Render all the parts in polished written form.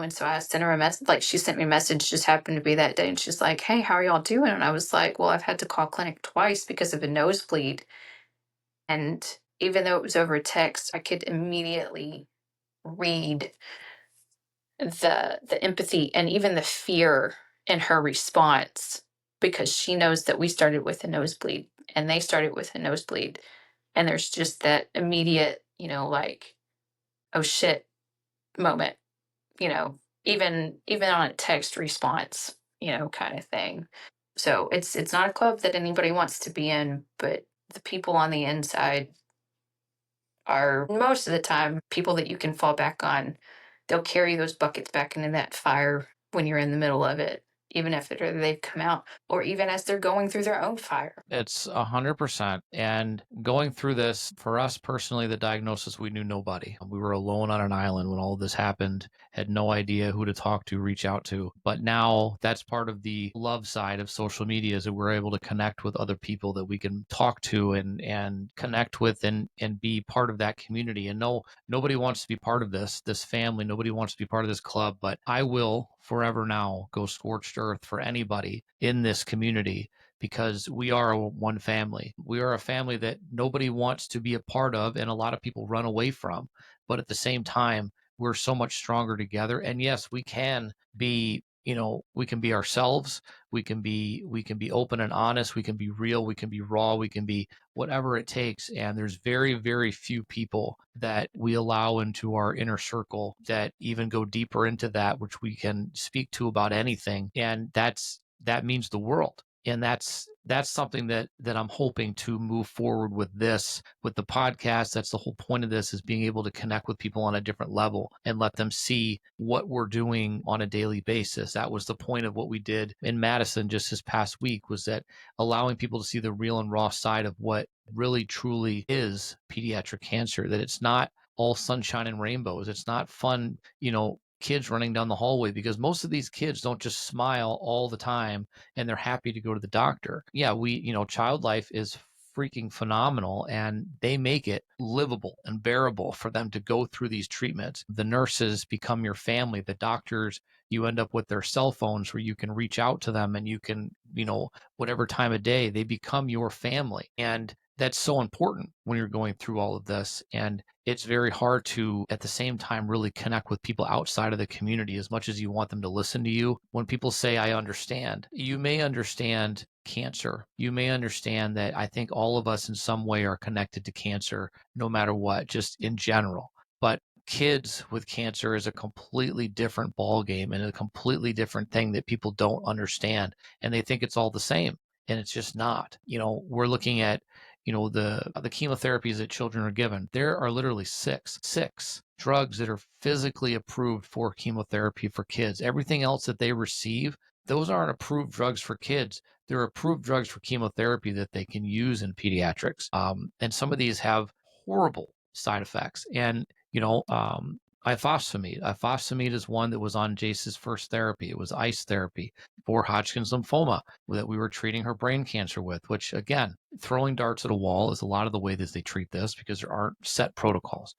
and so I sent her a message. Like, she sent me a message, just happened to be that day, and she's like, "Hey, how are y'all doing?" And I was like, "Well, I've had to call clinic twice because of a nosebleed." And even though it was over text, I could immediately read the empathy and even the fear in her response, because she knows that we started with a nosebleed and they started with a nosebleed. And there's just that immediate, like, oh shit moment, you know, even on a text response, kind of thing. So it's not a club that anybody wants to be in, but the people on the inside are most of the time people that you can fall back on. They'll carry those buckets back into that fire when you're in the middle of it, even if they've come out, or even as they're going through their own fire. It's 100%. And going through this, for us personally, the diagnosis, we knew nobody. We were alone on an island when all of this happened, had no idea who to talk to, reach out to. But now that's part of the love side of social media, is that we're able to connect with other people that we can talk to and connect with and be part of that community. And no, nobody wants to be part of this family. Nobody wants to be part of this club, but I will forever now go scorched earth for anybody in this community, because we are one family. We are a family that nobody wants to be a part of and a lot of people run away from. But at the same time, we're so much stronger together. And yes, we can be, we can be ourselves. We can be open and honest. We can be real. We can be raw. We can be whatever it takes. And there's very, very few people that we allow into our inner circle that even go deeper into that, which we can speak to about anything. And that means the world. And that's something that I'm hoping to move forward with the podcast. That's the whole point of this, is being able to connect with people on a different level and let them see what we're doing on a daily basis. That was the point of what we did in Madison just this past week, was that allowing people to see the real and raw side of what really truly is pediatric cancer, that it's not all sunshine and rainbows. It's not fun, kids running down the hallway, because most of these kids don't just smile all the time and they're happy to go to the doctor. Yeah, child life is freaking phenomenal, and they make it livable and bearable for them to go through these treatments. The nurses become your family. The doctors, you end up with their cell phones where you can reach out to them, and you can, whatever time of day, they become your family. And that's so important when you're going through all of this. And it's very hard to, at the same time, really connect with people outside of the community as much as you want them to listen to you. When people say, I understand, you may understand cancer. You may understand that I think all of us in some way are connected to cancer, no matter what, just in general. But kids with cancer is a completely different ballgame and a completely different thing that people don't understand. And they think it's all the same. And it's just not. We're looking at the chemotherapies that children are given. There are literally six drugs that are physically approved for chemotherapy for kids. Everything else that they receive, those aren't approved drugs for kids. They're approved drugs for chemotherapy that they can use in pediatrics. And some of these have horrible side effects. And ifosfamide. Ifosfamide is one that was on Jace's first therapy. It was ICE therapy for Hodgkin's lymphoma that we were treating her brain cancer with, which, again, throwing darts at a wall is a lot of the way that they treat this, because there aren't set protocols.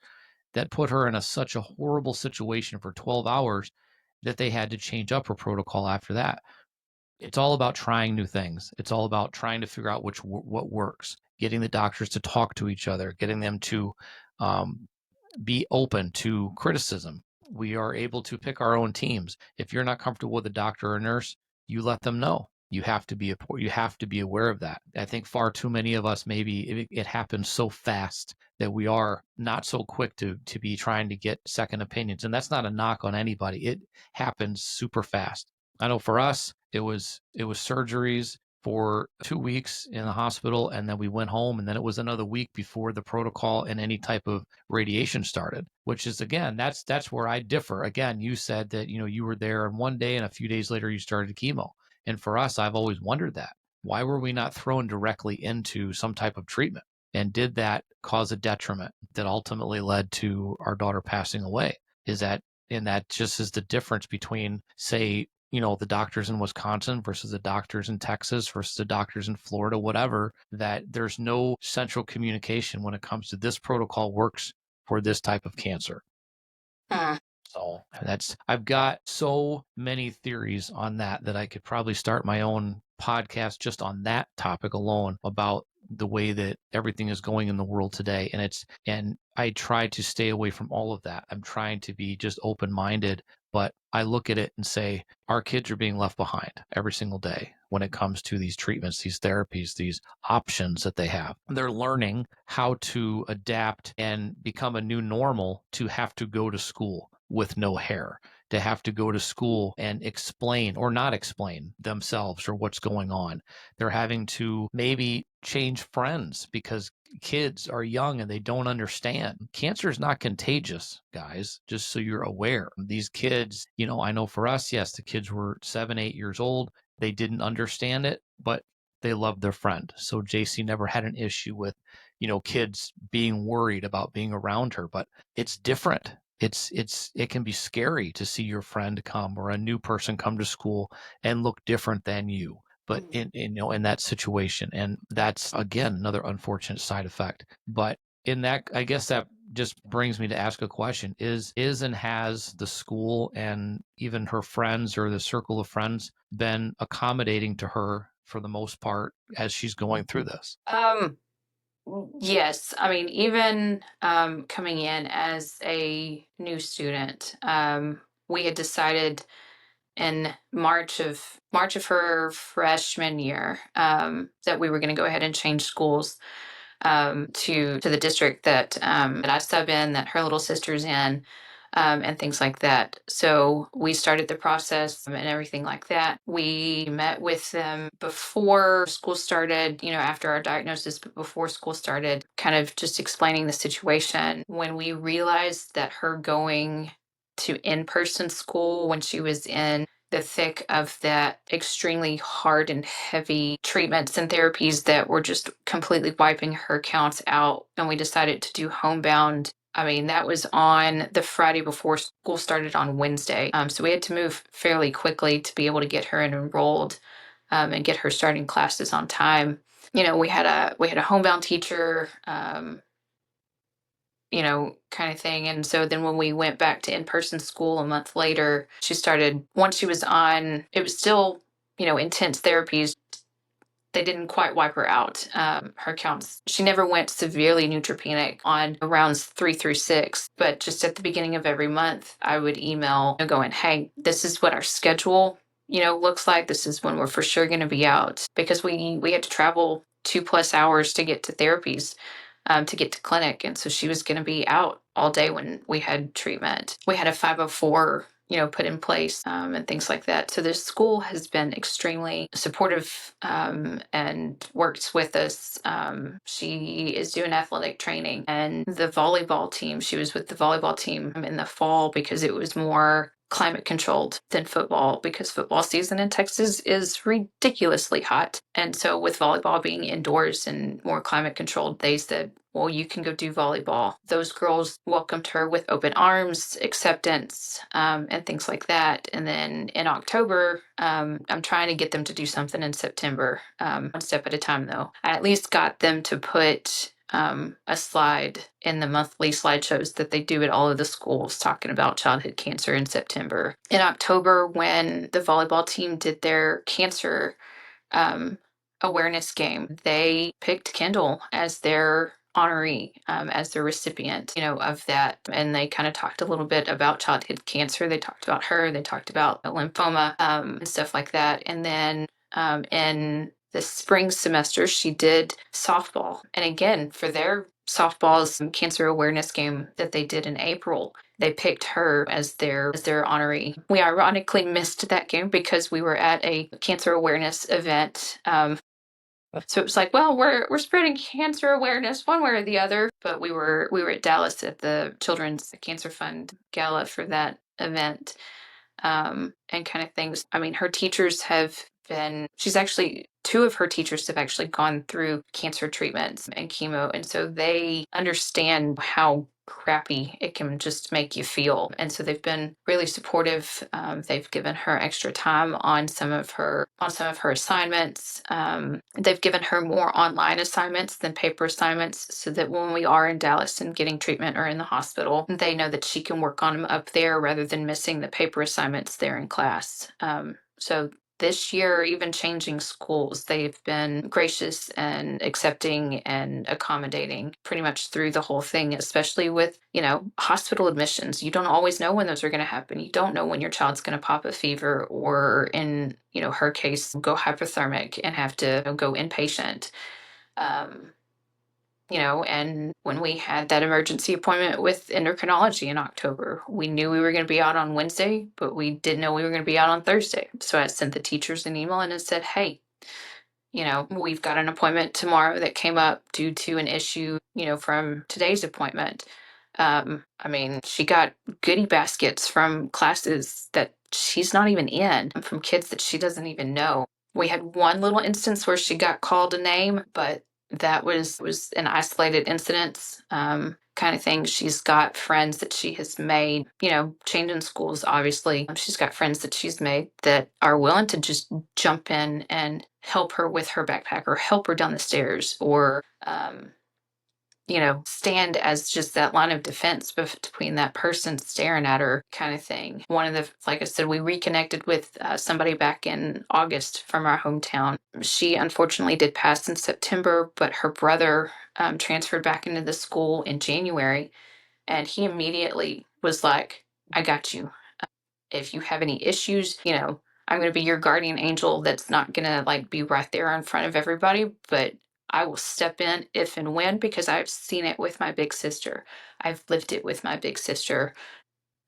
That put her in such a horrible situation for 12 hours that they had to change up her protocol after that. It's all about trying new things. It's all about trying to figure out what works, getting the doctors to talk to each other, getting them to be open to criticism. We are able to pick our own teams. If you're not comfortable with a doctor or a nurse, you let them know. You have to be aware of that. I think far too many of us, maybe it happens so fast that we are not so quick to be trying to get second opinions. And that's not a knock on anybody. It happens super fast. I know for us, it was surgeries for 2 weeks in the hospital, and then we went home, and then it was another week before the protocol and any type of radiation started, which is, again, that's where I differ. Again, you said that, you were there and one day and a few days later you started chemo. And for us, I've always wondered that. Why were we not thrown directly into some type of treatment? And did that cause a detriment that ultimately led to our daughter passing away? And that just is the difference between, say, the doctors in Wisconsin versus the doctors in Texas versus the doctors in Florida, whatever, that there's no central communication when it comes to this protocol works for this type of cancer. So I've got so many theories on that I could probably start my own podcast just on that topic alone about the way that everything is going in the world today. And I try to stay away from all of that. I'm trying to be just open minded, but I look at it and say, our kids are being left behind every single day when it comes to these treatments, these therapies, these options that they have. They're learning how to adapt and become a new normal to have to go to school with no hair, to have to go to school and explain or not explain themselves or what's going on. They're having to maybe change friends because kids are young and they don't understand. Cancer is not contagious, guys, just so you're aware. These kids, I know for us, yes, the kids were 7, 8 years old. They didn't understand it, but they loved their friend. So JC never had an issue with, kids being worried about being around her, but it's different. It can be scary to see your friend come or a new person come to school and look different than you, but in that situation. And that's again another unfortunate side effect. But in that, I guess that just brings me to ask a question. Is and has the school and even her friends or the circle of friends been accommodating to her for the most part as she's going through this? Yes, I mean, even coming in as a new student, we had decided in March of her freshman year, that we were going to go ahead and change schools, to the district that I sub in, that her little sister's in, and things like that. So we started the process and everything like that. We met with them before school started, after our diagnosis, but before school started, kind of just explaining the situation. When we realized that her going to in-person school when she was in the thick of that extremely hard and heavy treatments and therapies that were just completely wiping her counts out, and we decided to do homebound. I mean, that was on the Friday before school started on Wednesday. So we had to move fairly quickly to be able to get her enrolled, and get her starting classes on time. We had a homebound teacher, kind of thing. And so then when we went back to in person school a month later, once she was on, it was still, intense therapies. They didn't quite wipe her out. Her counts, she never went severely neutropenic on rounds 3 through 6, but just at the beginning of every month, I would email going, hey, this is what our schedule, looks like. This is when we're for sure going to be out, because we had to travel 2+ hours to get to therapies, to get to clinic. And so she was going to be out all day when we had treatment. We had a 504, put in place, and things like that. So the school has been extremely supportive, and works with us. She is doing athletic training, and the volleyball team, she was with the volleyball team in the fall because it was more climate controlled than football, because football season in Texas is ridiculously hot. And so with volleyball being indoors and more climate controlled, they said, well, you can go do volleyball. Those girls welcomed her with open arms, acceptance, and things like that. And then in October, I'm trying to get them to do something in September, one step at a time, though. I at least got them to put a slide in the monthly slideshows that they do at all of the schools talking about childhood cancer in September. In October, when the volleyball team did their cancer awareness game, they picked Kendall as their honoree, as the recipient, of that. And they kind of talked a little bit about childhood cancer. They talked about her, they talked about lymphoma, and stuff like that. And then in the spring semester, she did softball. And again, for their softball's cancer awareness game that they did in April, they picked her as their honoree. We ironically missed that game because we were at a cancer awareness event. So it was like, well, we're spreading cancer awareness one way or the other. But we were at Dallas at the Children's Cancer Fund gala for that event, and kind of things. I mean, her teachers have she's actually, two of her teachers have actually gone through cancer treatments and chemo. And so they understand how crappy it can just make you feel. And so they've been really supportive. They've given her extra time on some of her assignments. They've given her more online assignments than paper assignments, so that when we are in Dallas and getting treatment or in the hospital, they know that she can work on them up there rather than missing the paper assignments there in class. So this year, even changing schools, they've been gracious and accepting and accommodating pretty much through the whole thing, especially with, hospital admissions. You don't always know when those are going to happen. You don't know when your child's going to pop a fever or, in, her case, go hypothermic and have to go inpatient. Um, and when we had that emergency appointment with endocrinology in October, we knew we were going to be out on Wednesday, but we didn't know we were going to be out on Thursday. So I sent the teachers an email and I said, hey, we've got an appointment tomorrow that came up due to an issue, from today's appointment. She got goodie baskets from classes that she's not even in, from kids that she doesn't even know. We had one little instance where she got called a name, but that was an isolated incident, kind of thing. She's got friends that she has made, changing schools, obviously. She's got friends that she's made that are willing to just jump in and help her with her backpack or help her down the stairs or, stand as just that line of defense between that person staring at her, kind of thing. Like I said, we reconnected with somebody back in August from our hometown. She unfortunately did pass in September, but her brother transferred back into the school in January. And he immediately was like, I got you. If you have any issues, I'm going to be your guardian angel that's not going to be right there in front of everybody, but I will step in if and when, because I've seen it with my big sister. I've lived it with my big sister.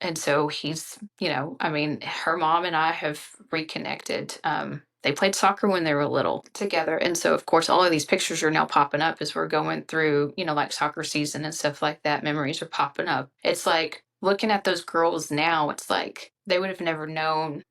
And so he's, her mom and I have reconnected. They played soccer when they were little together. And so, of course, all of these pictures are now popping up as we're going through, soccer season and stuff like that. Memories are popping up. It's like looking at those girls now, it's like they would have never known,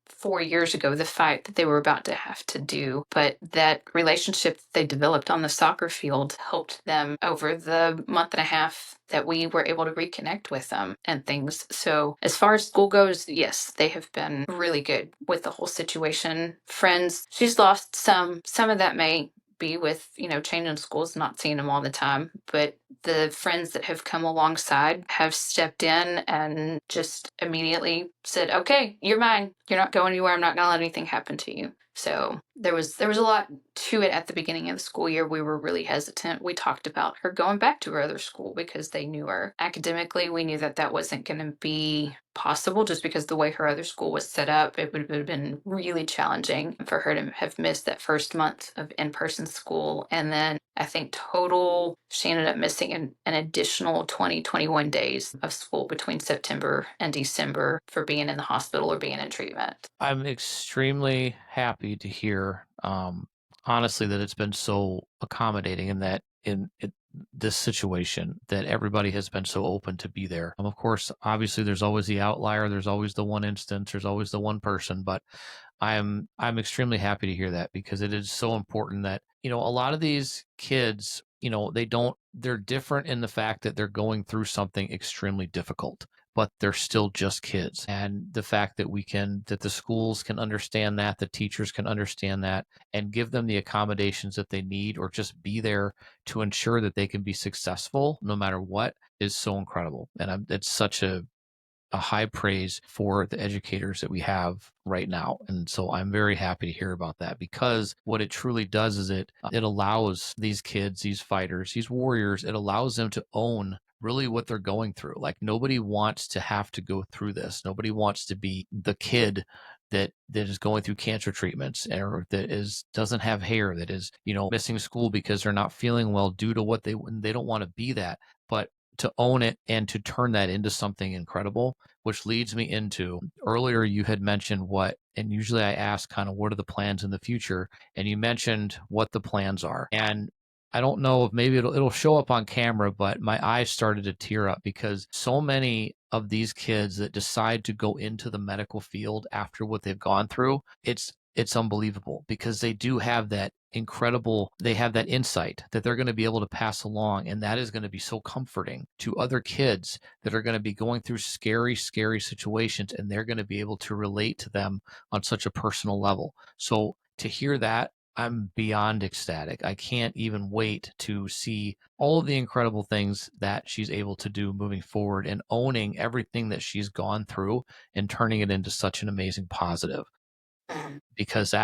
4 years ago, the fight that they were about to have to do. But that relationship that they developed on the soccer field helped them over the month and a half that we were able to reconnect with them and things. So as far as school goes, yes, they have been really good with the whole situation. Friends, she's lost some of that may be with, changing schools, not seeing them all the time, but the friends that have come alongside have stepped in and just immediately said, okay, you're mine. You're not going anywhere. I'm not going to let anything happen to you. So there was a lot to it at the beginning of the school year. We were really hesitant. We talked about her going back to her other school because they knew her. Academically, we knew that wasn't going to be possible just because the way her other school was set up. It would have been really challenging for her to have missed that first month of in-person school. And then I think total, she ended up missing an additional 21 days of school between September and December for being in the hospital or being in treatment. I'm extremely happy to hear, honestly, that it's been so accommodating and that in this situation that everybody has been so open to be there. Of course, obviously, there's always the outlier. There's always the one instance. There's always the one person. But I'm extremely happy to hear that because it is so important that a lot of these kids, they're different in the fact that they're going through something extremely difficult, but they're still just kids. And the fact that that the schools can understand that, the teachers can understand that, and give them the accommodations that they need, or just be there to ensure that they can be successful no matter what, is so incredible. And it's such a high praise for the educators that we have right now. And so I'm very happy to hear about that, because what it truly does is it allows these kids, these fighters, these warriors, it allows them to own really what they're going through. Like, nobody wants to have to go through this. Nobody wants to be the kid that is going through cancer treatments, or that doesn't have hair, that is, missing school because they're not feeling well due to what they don't want to be that. But to own it and to turn that into something incredible, which leads me into earlier, you had mentioned and usually I ask kind of what are the plans in the future, and you mentioned what the plans are. And I don't know if maybe it'll show up on camera, but my eyes started to tear up because so many of these kids that decide to go into the medical field after what they've gone through, it's unbelievable because they do have that they have that insight that they're going to be able to pass along, and that is going to be so comforting to other kids that are going to be going through scary situations, and they're going to be able to relate to them on such a personal level. So to hear that, I'm beyond ecstatic. I can't even wait to see all of the incredible things that she's able to do moving forward and owning everything that she's gone through and turning it into such an amazing positive, because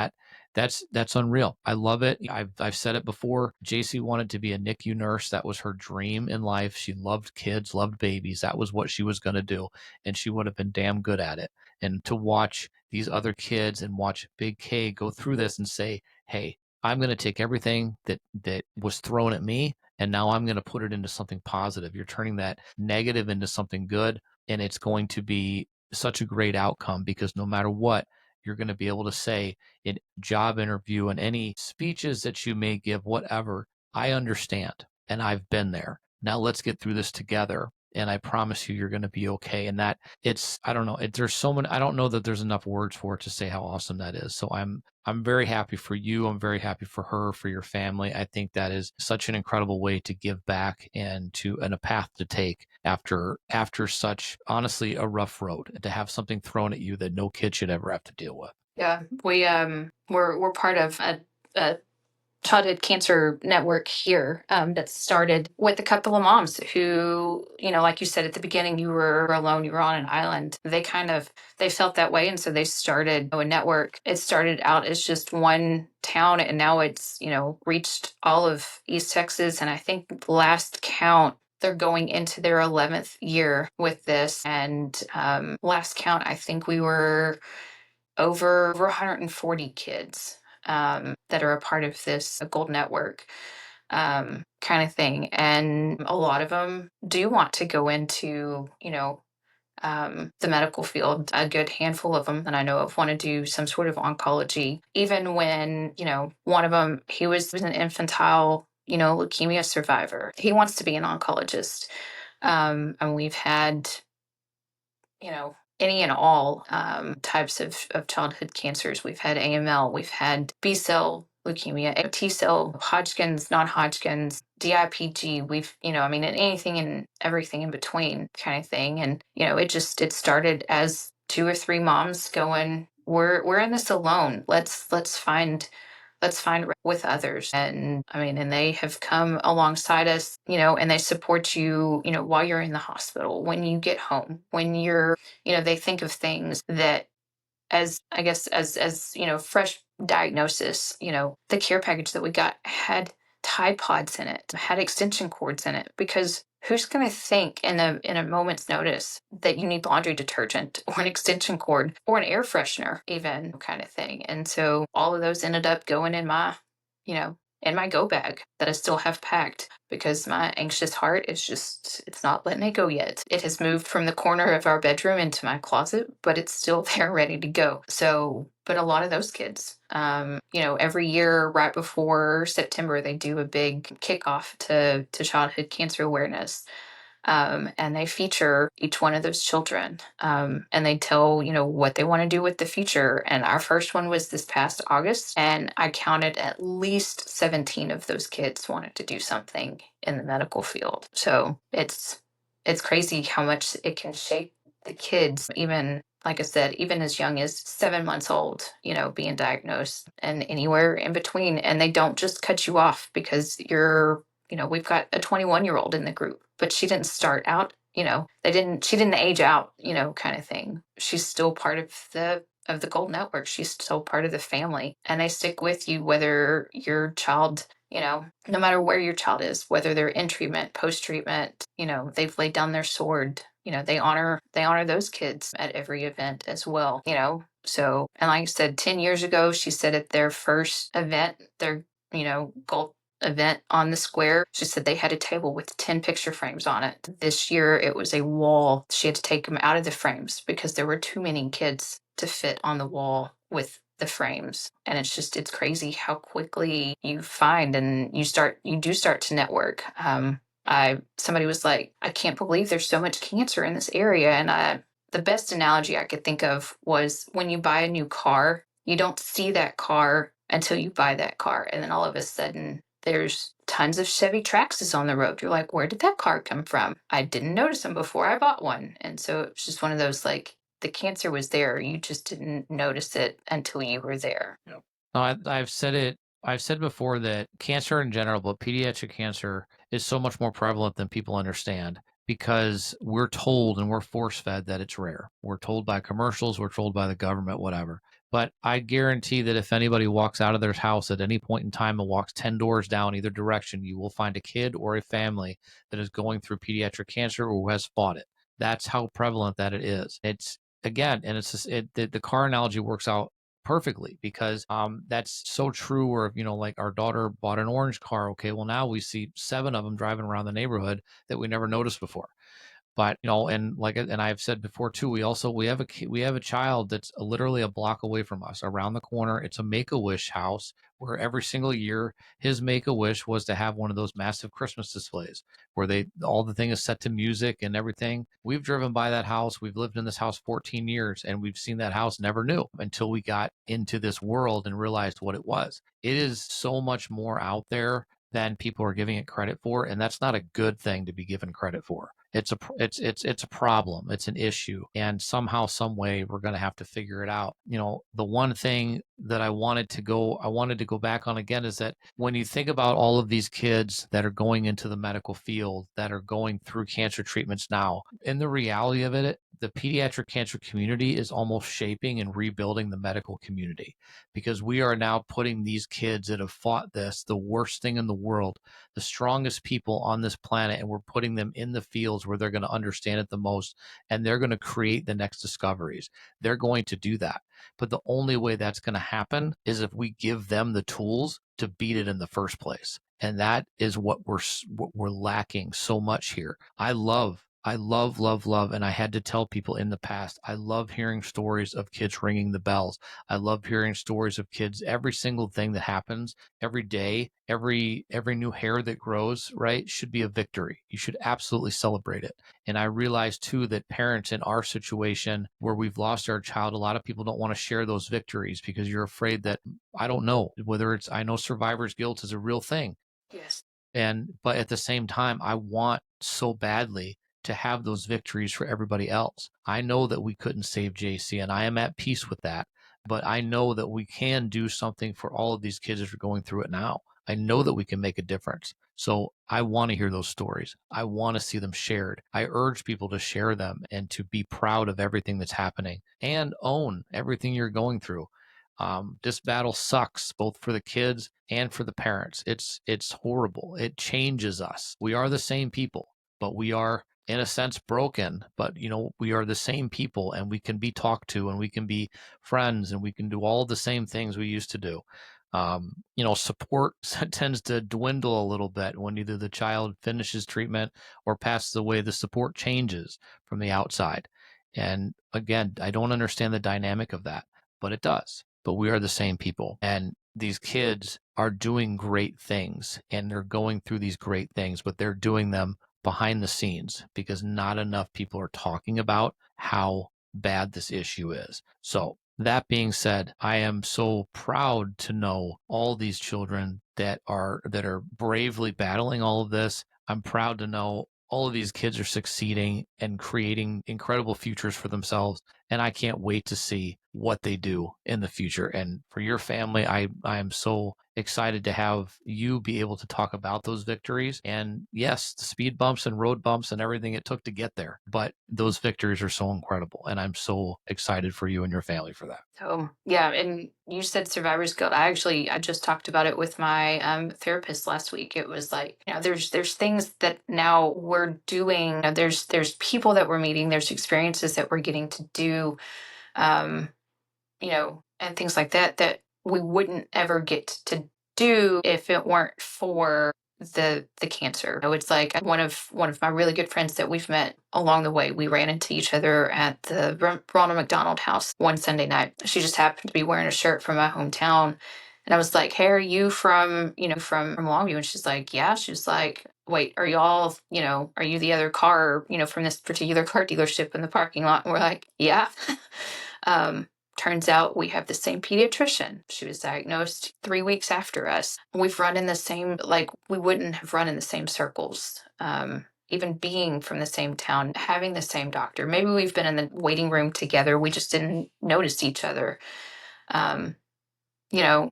that's unreal. I love it. I've said it before. JC wanted to be a NICU nurse. That was her dream in life. She loved kids, loved babies. That was what she was going to do, and she would have been damn good at it. And to watch these other kids and watch Big K go through this and say, "Hey, I'm going to take everything that was thrown at me, and now I'm going to put it into something positive." You're turning that negative into something good, and it's going to be such a great outcome because no matter what, you're going to be able to say in job interview and any speeches that you may give, whatever, I understand and I've been there. Now let's get through this together. And I promise you, you're going to be okay. And that I don't know, there's so many, I don't know that there's enough words for it to say how awesome that is. So I'm very happy for you. I'm very happy for her, for your family. I think that is such an incredible way to give back and a path to take after such honestly a rough road, to have something thrown at you that no kid should ever have to deal with. Yeah, we're part of a childhood cancer network here, that started with a couple of moms who, like you said at the beginning, you were alone, you were on an island. They felt that way, and so they started a network. It started out as just one town, and now it's reached all of East Texas, and I think last count, they're going into their 11th year with this. And last count, I think we were over 140 kids, that are a part of this gold network, kind of thing. And a lot of them do want to go into, the medical field. A good handful of them that I know of want to do some sort of oncology. Even when, one of them, he was an infantile, leukemia survivor. He wants to be an oncologist. And we've had, any and all types of childhood cancers. We've had AML, we've had B cell leukemia, T cell, Hodgkin's, non Hodgkin's, DIPG. And anything and everything in between kind of thing. And, it started as two or three moms going, we're in this alone. Let's find with others. And and they have come alongside us, and they support you, while you're in the hospital, when you get home, when you're, they think of things that, as I guess, as fresh diagnosis, the care package that we got had Tide Pods in it, had extension cords in it, because who's going to think in a moment's notice that you need laundry detergent or an extension cord or an air freshener, even, kind of thing. And so all of those ended up going you know in my go bag that I still have packed, because my anxious heart is it's not letting it go yet. It has moved from the corner of our bedroom into my closet, but it's still there ready to go. So, but a lot of those kids, every year right before September, they do a big kickoff to childhood cancer awareness. And they feature each one of those children, and they tell, what they want to do with the future. And our first one was this past August, and I counted at least 17 of those kids wanted to do something in the medical field. So it's crazy how much it can shape the kids, even, like I said, even as young as 7 months old, being diagnosed, and anywhere in between. And they don't just cut you off because we've got a 21-year-old in the group, but she didn't start out, she didn't age out, kind of thing. She's still part of the Gold Network. She's still part of the family, and they stick with you, whether your child, no matter where your child is, whether they're in treatment, post treatment, they've laid down their sword. They honor those kids at every event as well. So, and like I said, 10 years ago, she said at their first event, their gold event on the square, she said they had a table with 10 picture frames on it. This year it was a wall. She had to take them out of the frames because there were too many kids to fit on the wall with the frames. And it's crazy how quickly you find and you do start to network. Somebody was like, I can't believe there's so much cancer in this area. And the best analogy I could think of was when you buy a new car, you don't see that car until you buy that car. And then all of a sudden, there's tons of Chevy Traxxas on the road. You're like, where did that car come from? I didn't notice them before I bought one. And so it's just one of those, like, the cancer was there. You just didn't notice it until you were there. Yep. No, I've said it. I've said before that cancer in general, but pediatric cancer is so much more prevalent than people understand because we're told and we're force fed that it's rare. We're told by commercials, we're told by the government, whatever. But I guarantee that if anybody walks out of their house at any point in time and walks 10 doors down either direction, you will find a kid or a family that is going through pediatric cancer or who has fought it. That's how prevalent that it is. It's again, and it's just, the car analogy works out perfectly because that's so true. Where like our daughter bought an orange car. Okay, well now we see 7 of them driving around the neighborhood that we never noticed before. But and I've said before too, we have a child that's literally a block away from us around the corner. It's a Make-A-Wish house where every single year his Make-A-Wish was to have one of those massive Christmas displays where all the thing is set to music and everything. We've driven by that house. We've lived in this house 14 years and we've seen that house, never knew until we got into this world and realized what it was. It is so much more out there than people are giving it credit for, and that's not a good thing to be given credit for. It's a problem. It's an issue, and somehow, some way, we're going to have to figure it out. The one thing that I wanted to go back on again is that when you think about all of these kids that are going into the medical field, that are going through cancer treatments now, in the reality of it, the pediatric cancer community is almost shaping and rebuilding the medical community because we are now putting these kids that have fought this, the worst thing in the world, the strongest people on this planet, and we're putting them in the fields where they're going to understand it the most, and they're going to create the next discoveries. They're going to do that. But the only way that's going to happen is if we give them the tools to beat it in the first place. And that is what we're lacking so much here. I love, love, and I had to tell people in the past, I love hearing stories of kids ringing the bells. I love hearing stories of kids, every single thing that happens every day, every new hair that grows, right, should be a victory. You should absolutely celebrate it. And I realize too that parents in our situation where we've lost our child, a lot of people don't want to share those victories because you're afraid that, I don't know whether I know survivor's guilt is a real thing. Yes. But at the same time, I want so badly to have those victories for everybody else. I know that we couldn't save JC, and I am at peace with that. But I know that we can do something for all of these kids as we're going through it now. I know that we can make a difference. So I want to hear those stories. I want to see them shared. I urge people to share them and to be proud of everything that's happening and own everything you're going through. This battle sucks both for the kids and for the parents. It's horrible. It changes us. We are the same people, but we are in a sense broken, but we are the same people and we can be talked to and we can be friends and we can do all the same things we used to do. Support tends to dwindle a little bit when either the child finishes treatment or passes away. The support changes from the outside. And again, I don't understand the dynamic of that, but it does. But we are the same people. And these kids are doing great things and they're going through these great things, but they're doing them behind the scenes because not enough people are talking about how bad this issue is. So that being said, I am so proud to know all these children that are bravely battling all of this. I'm proud to know all of these kids are succeeding and creating incredible futures for themselves. And I can't wait to see what they do in the future. And for your family, I am so excited to have you be able to talk about those victories. And yes, the speed bumps and road bumps and everything it took to get there, but those victories are so incredible. And I'm so excited for you and your family for that. So yeah, and you said survivor's guilt. I just talked about it with my therapist last week. It was like, there's things that now we're doing. There's people that we're meeting. There's experiences that we're getting to do, um, and things like that that we wouldn't ever get to do if it weren't for the cancer. It's like one of my really good friends that we've met along the way. We ran into each other at the Ronald McDonald House one Sunday night. She just happened to be wearing a shirt from my hometown. And I was like, "Hey, are you from, from Longview?" And she's like, "Yeah." She's like, "Wait, are y'all, are you the other car, from this particular car dealership in the parking lot?" And we're like, "Yeah." um, Turns out we have the same pediatrician. She was diagnosed 3 weeks after us. We've run in the same, like, we wouldn't have run in the same circles. Even being from the same town, having the same doctor. Maybe we've been in the waiting room together. We just didn't notice each other. Um,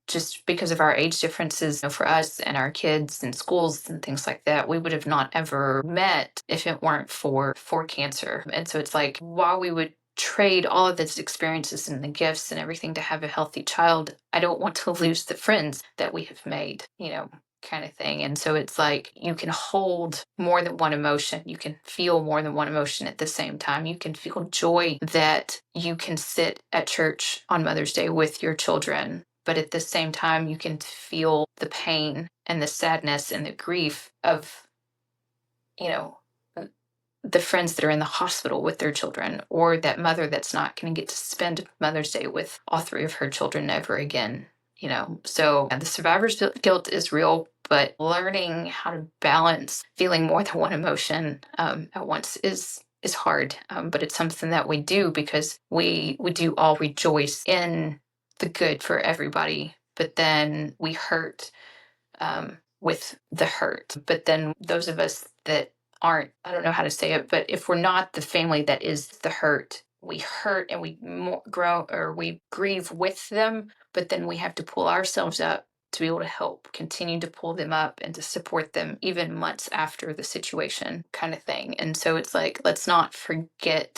just because of our age differences, for us and our kids and schools and things like that, we would have not ever met if it weren't for cancer. And so it's like, while we would trade all of these experiences and the gifts and everything to have a healthy child, I don't want to lose the friends that we have made, kind of thing. And so it's like, you can hold more than one emotion. You can feel more than one emotion at the same time. You can feel joy that you can sit at church on Mother's Day with your children, but at the same time, you can feel the pain and the sadness and the grief of, you know, the friends that are in the hospital with their children, or that mother that's not going to get to spend Mother's Day with all three of her children ever again. So the survivor's guilt is real, but learning how to balance feeling more than one emotion at once is hard. But it's something that we do because we do all rejoice in the good for everybody, but then we hurt with the hurt. But then those of us that aren't, I don't know how to say it, but if we're not the family that is the hurt, we hurt and we grow, or we grieve with them, but then we have to pull ourselves up to be able to help continue to pull them up and to support them even months after the situation, kind of thing. And so it's like, let's not forget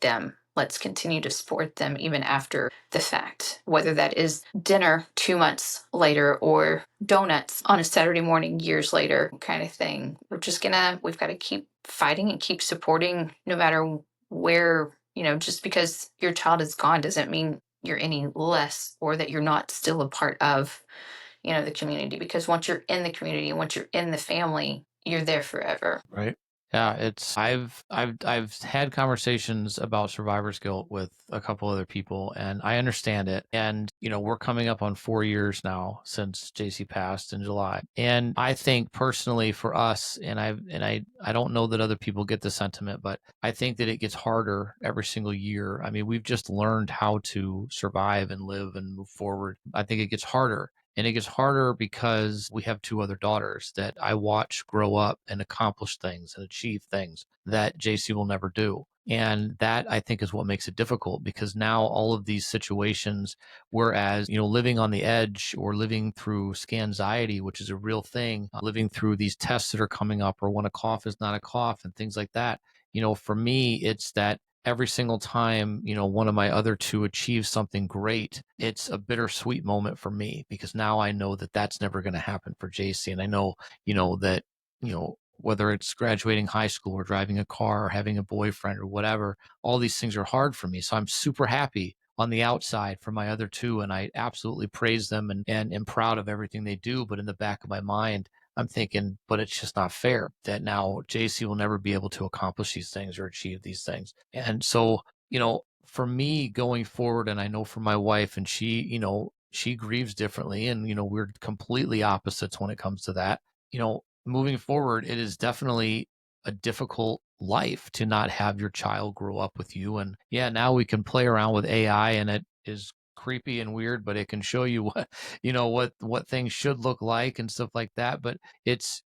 them. Let's continue to support them even after the fact, whether that is dinner 2 months later or donuts on a Saturday morning years later, kind of thing. We've got to keep fighting and keep supporting, no matter where, just because your child is gone doesn't mean you're any less, or that you're not still a part of, the community. Because once you're in the community, once you're in the family, you're there forever. Right. Yeah, I've had conversations about survivor's guilt with a couple other people, and I understand it. And we're coming up on 4 years now since JC passed in July. And I think personally for us, and I don't know that other people get the sentiment, but I think that it gets harder every single year. I mean, we've just learned how to survive and live and move forward. I think it gets harder. And it gets harder because we have two other daughters that I watch grow up and accomplish things and achieve things that JC will never do. And that, I think, is what makes it difficult, because now all of these situations, whereas, living on the edge or living through scanxiety, which is a real thing, living through these tests that are coming up, or when a cough is not a cough and things like that, for me, it's that every single time, one of my other two achieves something great, it's a bittersweet moment for me, because now I know that that's never going to happen for JC. And I know, that, whether it's graduating high school or driving a car or having a boyfriend or whatever, all these things are hard for me. So I'm super happy on the outside for my other two, and I absolutely praise them and am proud of everything they do. But in the back of my mind, I'm thinking, but it's just not fair that now JC will never be able to accomplish these things or achieve these things. And so, for me going forward, and I know for my wife, and she grieves differently, and, we're completely opposites when it comes to that. Moving forward, it is definitely a difficult life to not have your child grow up with you. And yeah, now we can play around with AI, and it is creepy and weird, but it can show you what, what things should look like and stuff like that. But it's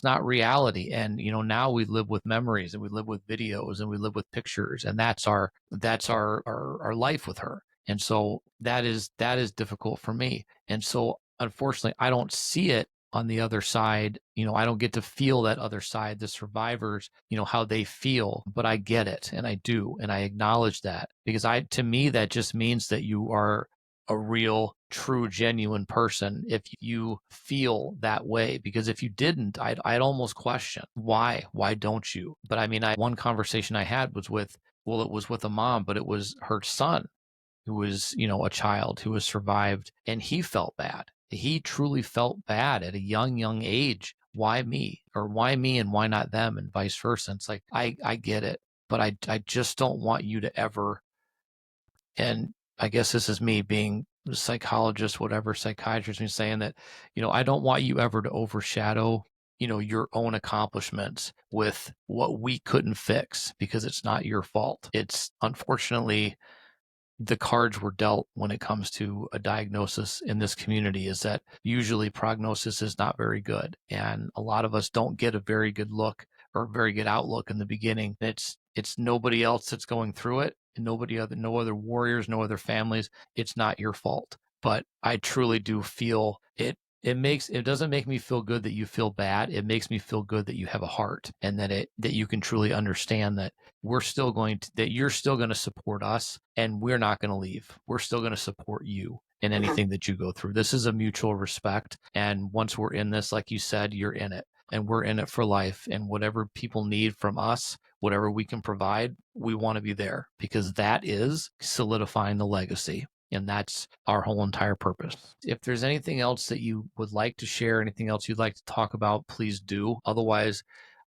not reality. And, now we live with memories, and we live with videos, and we live with pictures, and that's our life with her. And so that is difficult for me. And so unfortunately, I don't see it on the other side. I don't get to feel that other side, the survivors, how they feel, but I get it, and I do, and I acknowledge that, because to me, that just means that you are a real, true, genuine person if you feel that way. Because if you didn't, I'd almost question why don't you? But I mean, one conversation I had was it was with a mom, but it was her son, who was, a child who was survived, and he felt bad. he truly felt bad at a young age. Why me? Or why me and why not them, and vice versa. It's like, I get it, but I just don't want you to ever, and I guess this is me being a psychologist, whatever, psychiatrist, me saying that, I don't want you ever to overshadow, your own accomplishments with what we couldn't fix, because it's not your fault. It's unfortunately the cards were dealt when it comes to a diagnosis in this community, is that usually prognosis is not very good. And a lot of us don't get a very good look or very good outlook in the beginning. It's nobody else that's going through it, and no other warriors, no other families. It's not your fault. But I truly do feel it. It doesn't make me feel good that you feel bad. It makes me feel good that you have a heart, and that you can truly understand that you're still going to support us, and we're not going to leave. We're still going to support you in anything that you go through. This is a mutual respect. And once we're in this, like you said, you're in it, and we're in it for life. And whatever people need from us, whatever we can provide, we want to be there, because that is solidifying the legacy. And that's our whole entire purpose. If there's anything else that you would like to share, anything else you'd like to talk about, please do. Otherwise,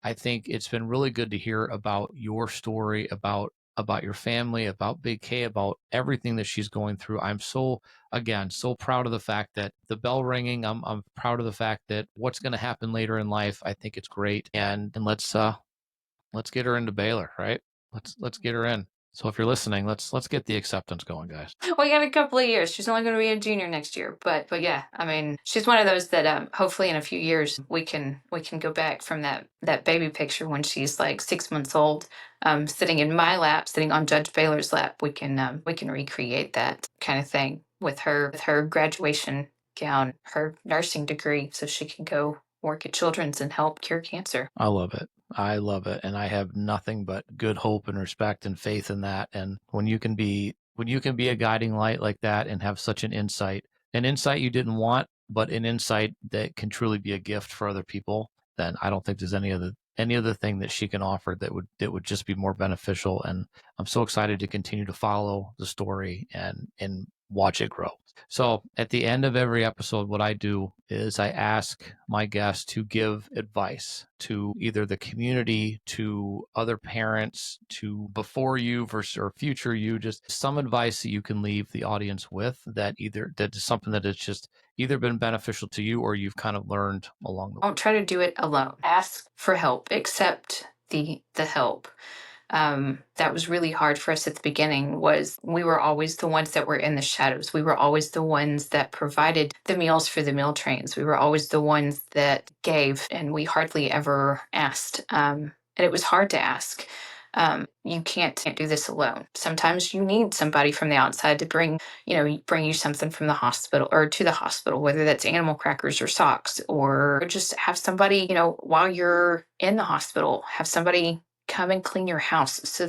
I think it's been really good to hear about your story, about your family, about Big K, about everything that she's going through. I'm so, again, so proud of the fact that the bell ringing. I'm proud of the fact that what's going to happen later in life. I think it's great, and let's get her into Baylor, right? Let's get her in. So if you're listening, let's get the acceptance going, guys. We got a couple of years. She's only going to be a junior next year, but yeah, I mean, she's one of those that hopefully in a few years we can go back from that baby picture when she's like 6 months old, sitting in my lap, sitting on Judge Baylor's lap. We can recreate that kind of thing with her graduation gown, her nursing degree, so she can go work at Children's and help cure cancer. I love it. I love it. And I have nothing but good hope and respect and faith in that. And when you can be a guiding light like that and have such an insight you didn't want, but an insight that can truly be a gift for other people, then I don't think there's any other thing that she can offer that would just be more beneficial. And I'm so excited to continue to follow the story and watch it grow. So at the end of every episode, what I do is I ask my guests to give advice to either the community, to other parents, to before you versus or future you, just some advice that you can leave the audience with, that is something that has just either been beneficial to you or you've kind of learned along the way. Don't try to do it alone. Ask for help. Accept the help. That was really hard for us at the beginning. Was we were always the ones that were in the shadows. We were always the ones that provided the meals for the meal trains. We were always the ones that gave, and we hardly ever asked. And it was hard to ask. You can't do this alone. Sometimes you need somebody from the outside to bring you something from the hospital or to the hospital, whether that's animal crackers or socks, or just have somebody, while you're in the hospital, have somebody come and clean your house, so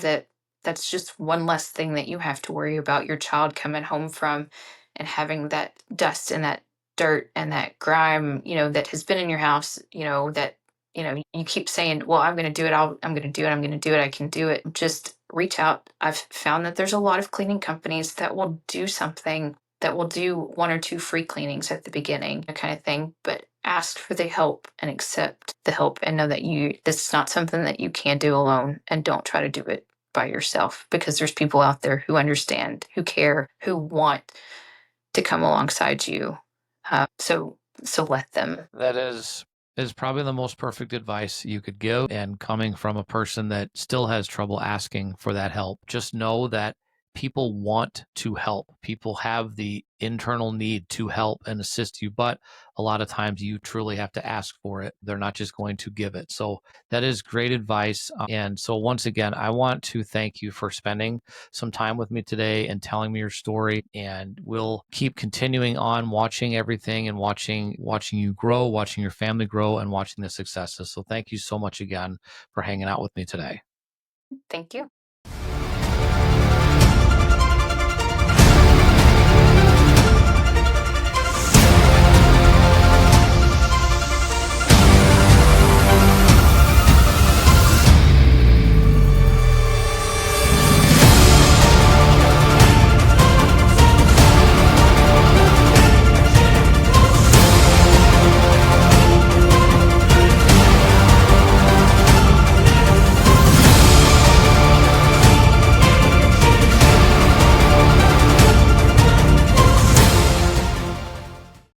that's just one less thing that you have to worry about your child coming home from, and having that dust and that dirt and that grime, that has been in your house, that you keep saying, well, I'm going to do it. I'm going to do it. I'm going to do it. I can do it. Just reach out. I've found that there's a lot of cleaning companies that will do something, that will do one or two free cleanings at the beginning, that kind of thing. But ask for the help and accept the help, and know that this is not something that you can do alone, and don't try to do it by yourself, because there's people out there who understand, who care, who want to come alongside you. So let them. That is probably the most perfect advice you could give. And coming from a person that still has trouble asking for that help, just know that people want to help. People have the internal need to help and assist you, but a lot of times you truly have to ask for it. They're not just going to give it. So that is great advice. And so once again, I want to thank you for spending some time with me today and telling me your story. And we'll keep continuing on watching everything and watching you grow, watching your family grow, and watching the successes. So thank you so much again for hanging out with me today. Thank you.